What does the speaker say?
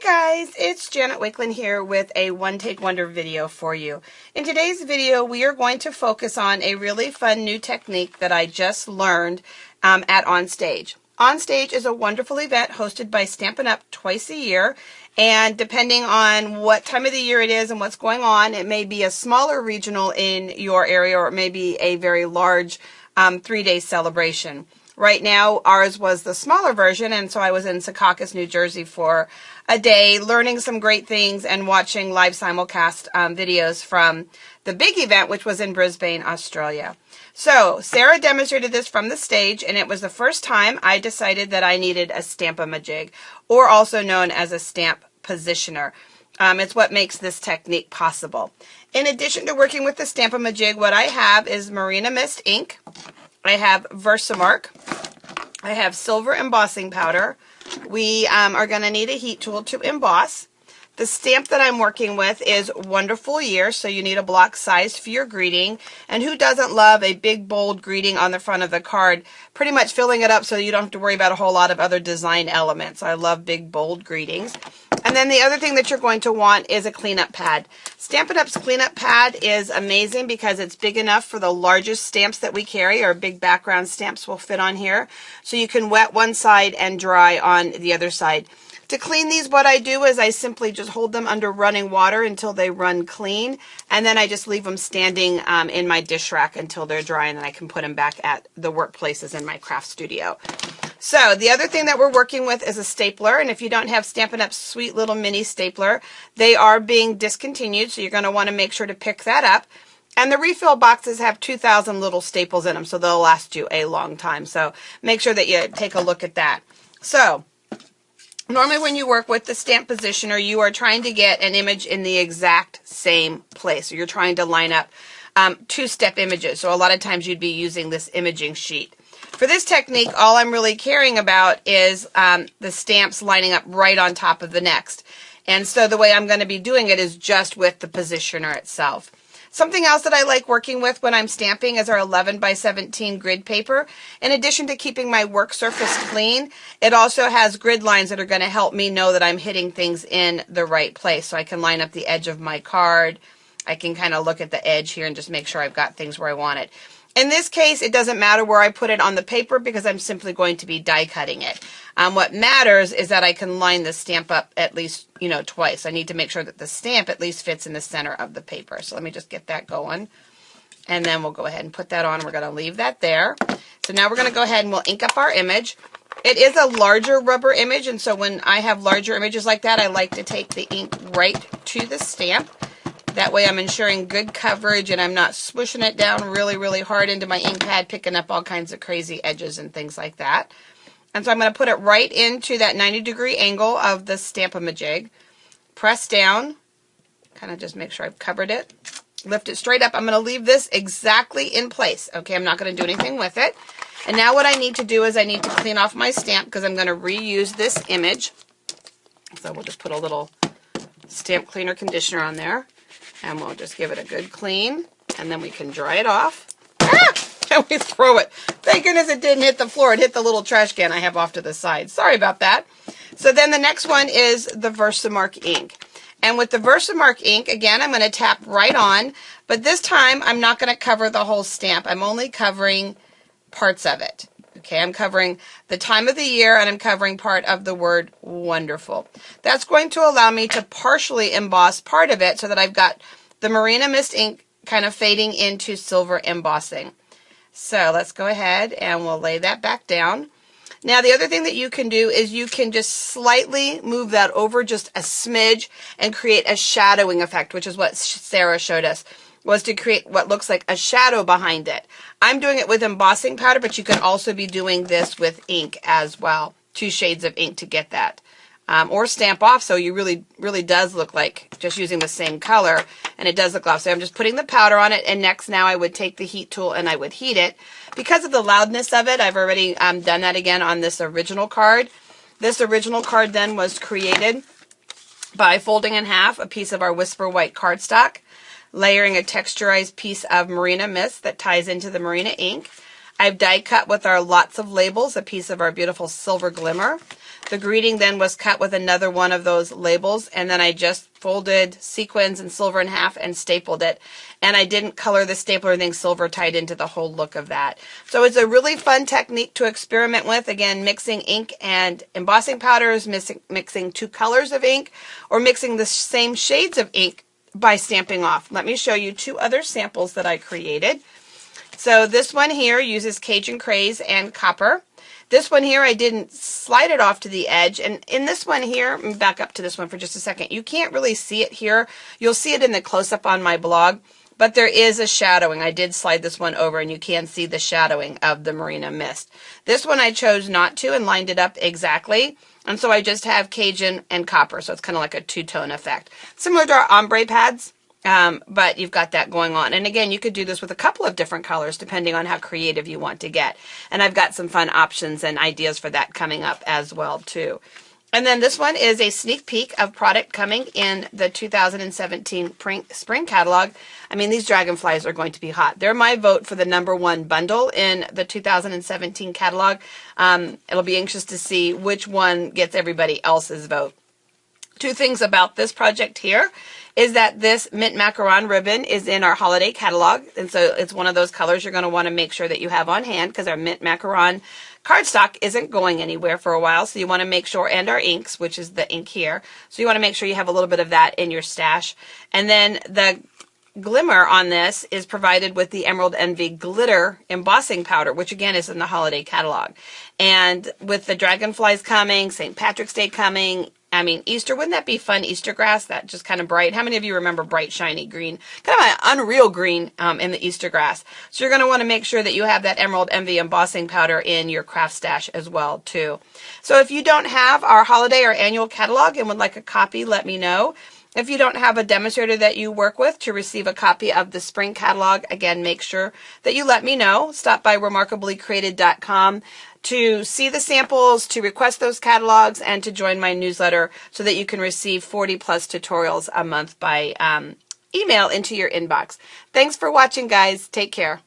Guys, it's Janet Wakeland here with a One Take Wonder video for you. In today's video, we are going to focus on a really fun new technique that I just learned at Onstage. Onstage is a wonderful event hosted by Stampin' Up! Twice a year, and depending on what time of the year it is and what's going on, it may be a smaller regional in your area or it may be a very large 3-day celebration. Right now, ours was the smaller version, and so I was in Secaucus, New Jersey for a day, learning some great things and watching live simulcast videos from the big event, which was in Brisbane, Australia. So, Sarah demonstrated this from the stage, and it was the first time I decided that I needed a Stamp A Ma Jig, or also known as a stamp positioner. It's what makes this technique possible. In addition to working with the Stamp A Ma Jig, what I have is Marina Mist ink. I have Versamark. I have silver embossing powder. We are going to need a heat tool to emboss. The stamp that I'm working with is Wonderful Year, so you need a block sized for your greeting. And who doesn't love a big, bold greeting on the front of the card, pretty much filling it up so you don't have to worry about a whole lot of other design elements. I love big, bold greetings. And then the other thing that you're going to want is a cleanup pad. Stampin' Up's cleanup pad is amazing because it's big enough for the largest stamps that we carry. Our big background stamps will fit on here. So you can wet one side and dry on the other side. To clean these, what I do is I simply just hold them under running water until they run clean, and then I just leave them standing in my dish rack until they're dry, and then I can put them back at the workplaces in my craft studio. So the other thing that we're working with is a stapler, and if you don't have Stampin' Up's sweet little mini stapler, they are being discontinued, so you're going to want to make sure to pick that up. And the refill boxes have 2,000 little staples in them, so they'll last you a long time. So make sure that you take a look at that. So normally when you work with the stamp positioner, you are trying to get an image in the exact same place. So you're trying to line up two-step images. So a lot of times you'd be using this imaging sheet. For this technique, all I'm really caring about is the stamps lining up right on top of the next. And so the way I'm going to be doing it is just with the positioner itself. Something else that I like working with when I'm stamping is our 11 by 17 grid paper. In addition to keeping my work surface clean, it also has grid lines that are going to help me know that I'm hitting things in the right place. So I can line up the edge of my card. I can kind of look at the edge here and just make sure I've got things where I want it. In this case, it doesn't matter where I put it on the paper because I'm simply going to be die cutting it. What matters is that I can line the stamp up at least, twice. I need to make sure that the stamp at least fits in the center of the paper. So let me just get that going. And then we'll go ahead and put that on. We're going to leave that there. So now we're going to go ahead and we'll ink up our image. It is a larger rubber image, and so when I have larger images like that, I like to take the ink right to the stamp. That way I'm ensuring good coverage and I'm not swishing it down really, really hard into my ink pad, picking up all kinds of crazy edges and things like that. And so I'm going to put it right into that 90-degree angle of the Stamp A Ma Jig. Press down, kind of just make sure I've covered it. Lift it straight up. I'm going to leave this exactly in place. Okay, I'm not going to do anything with it. And now what I need to do is I need to clean off my stamp because I'm going to reuse this image. So we'll just put a little stamp cleaner conditioner on there. And we'll just give it a good clean, and then we can dry it off. And we throw it. Thank goodness it didn't hit the floor. It hit the little trash can I have off to the side. Sorry about that. So then the next one is the Versamark ink. And with the Versamark ink, again, I'm going to tap right on, but this time I'm not going to cover the whole stamp. I'm only covering parts of it. Okay, I'm covering the time of the year and I'm covering part of the word wonderful. That's going to allow me to partially emboss part of it so that I've got the Marina Mist ink kind of fading into silver embossing. So let's go ahead and we'll lay that back down. Now the other thing that you can do is you can just slightly move that over just a smidge and create a shadowing effect, which is what Sarah showed us, was to create what looks like a shadow behind it. I'm doing it with embossing powder, but you can also be doing this with ink as well. 2 shades of ink to get that. Or stamp off, so you really does look like just using the same color, and it does look off. So I'm just putting the powder on it, and next now I would take the heat tool and I would heat it. Because of the loudness of it, I've already done that again on this original card. This original card then was created by folding in half a piece of our Whisper White cardstock, layering a texturized piece of Marina Mist that ties into the Marina ink. I've die cut with our Lots of Labels, a piece of our beautiful Silver Glimmer. The greeting then was cut with another one of those labels, and then I just folded sequins and silver in half and stapled it. And I didn't color the staple or anything, silver tied into the whole look of that. So it's a really fun technique to experiment with. Again, mixing ink and embossing powders, mixing two colors of ink, or mixing the same shades of ink by stamping off. Let me show you two other samples that I created. So this one here uses Cajun Craze and copper. This one here, I didn't slide it off to the edge. And in this one here, let me back up to this one for just a second. You can't really see it here. You'll see it in the close-up on my blog, but there is a shadowing. I did slide this one over, and you can see the shadowing of the Marina Mist. This one I chose not to and lined it up exactly. And so I just have Cajun and copper, so it's kind of like a two-tone effect. Similar to our ombre pads. But you've got that going on. And again, you could do this with a couple of different colors depending on how creative you want to get. And I've got some fun options and ideas for that coming up as well too. And then this one is a sneak peek of product coming in the 2017 spring catalog. I mean, these dragonflies are going to be hot. They're my vote for the #1 bundle in the 2017 catalog. It'll be anxious to see which one gets everybody else's vote. Two things about this project here is that this mint macaron ribbon is in our holiday catalog, and so it's one of those colors you're going to want to make sure that you have on hand, because our mint macaron cardstock isn't going anywhere for a while, so you want to make sure, and our inks, which is the ink here, so you want to make sure you have a little bit of that in your stash. And then the glimmer on this is provided with the Emerald Envy glitter embossing powder, which again is in the holiday catalog. And with the dragonflies coming, St. Patrick's Day coming, I mean, Easter, wouldn't that be fun? Easter grass, that just kind of bright. How many of you remember bright, shiny green? Kind of an unreal green in the Easter grass. So you're going to want to make sure that you have that Emerald Envy embossing powder in your craft stash as well, too. So if you don't have our holiday or annual catalog and would like a copy, let me know. If you don't have a demonstrator that you work with to receive a copy of the spring catalog, again, make sure that you let me know. Stop by remarkablycreated.com to see the samples, to request those catalogs, and to join my newsletter so that you can receive 40+ tutorials a month by email into your inbox. Thanks for watching, guys. Take care.